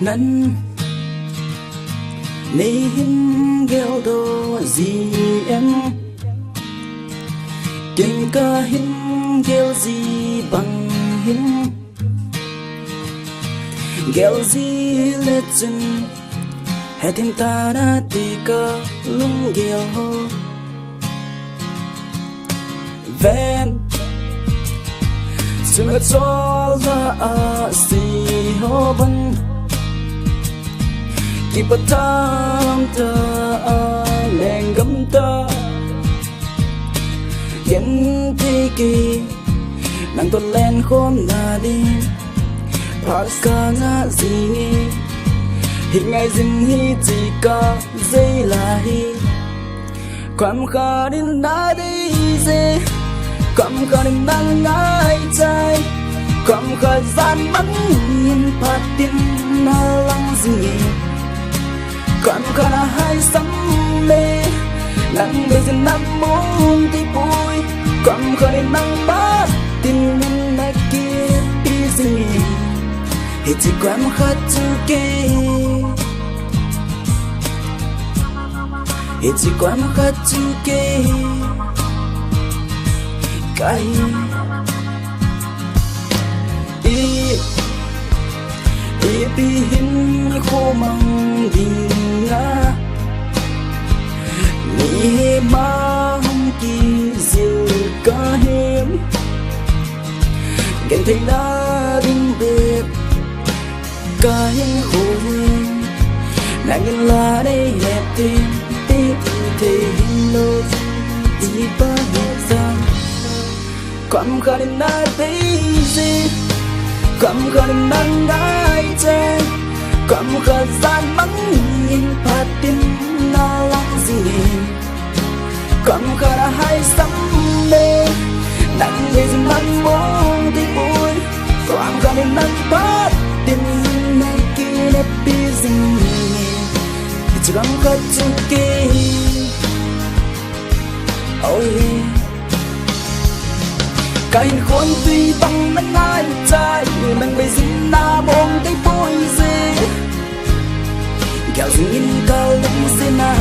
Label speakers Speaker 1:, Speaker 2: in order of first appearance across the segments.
Speaker 1: nan ni hin gel do gì em kinh ca hin gel gì bằng hin gel gì lệ chân hết thêm ta đã tika lung gel ho ven sung at so la a si ho ban ki patam ta a leng gam ta yen thi ki nang to len khom na đi phạt ca ngã gì nghi hình ngày dừng hi chỉ có dây là hiความขาดินนาดีเจความขาดินนางง่ายใจความขาดสานมันยินพัดดินนาลังสิงความขาดหายซ้ำเมนังเบจินังมุงที่ปุยความขาดนังบาดดินนันนักเกียรติสิงเหตุที่ความขาดจุเกเหตุที่ความขาดจุเกไกอีปีหินโคมังดิงงามีมาหงกีซิลกาเฮมกันที่นาดิงเบ็บกาเฮงโคเฮมนักลาได้เล็บเต็มที่หินโลดีปะเหตุซังความขาดนาดีสิความขาดนังได้ใจความขาดสานมันยินพัดดินนาลังสิความขาดหายซ้ำเมนังเบจินังมองที่ปุยความขาดนังพัดดินในกิเลสปีสิที่ความขาดจุกโอ้ยcái khôn tuy bằng nắng ai trái nắng bây giờ na bông cái bôi dê kéo dừng in cao lưng dê na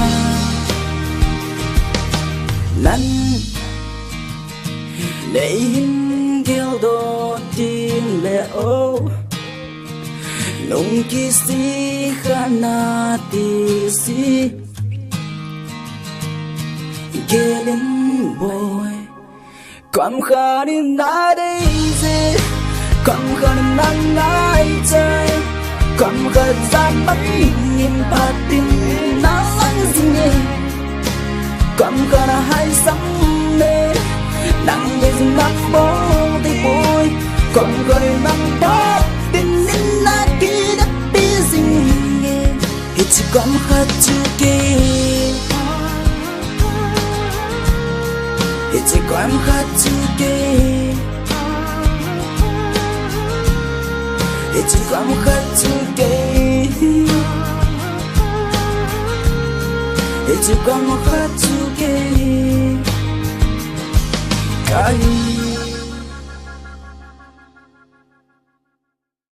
Speaker 1: năn để in kéo đô tin lệ ô nung kỳ si khana ti si ghé lên bôiความขาดนาดีเจความขาดนังง่ายใจความขาดสานมันยินพัดดินนาลังสิงความขาดหายซ้ำเมนังเบจินังมองที่ปุยความขาดนังพัดดินนินนากีนับปีสิงเหตุความขาดจุเกเหตุความขาดจุเกเหตุความขาดจุเกเหตุความขาดจุเก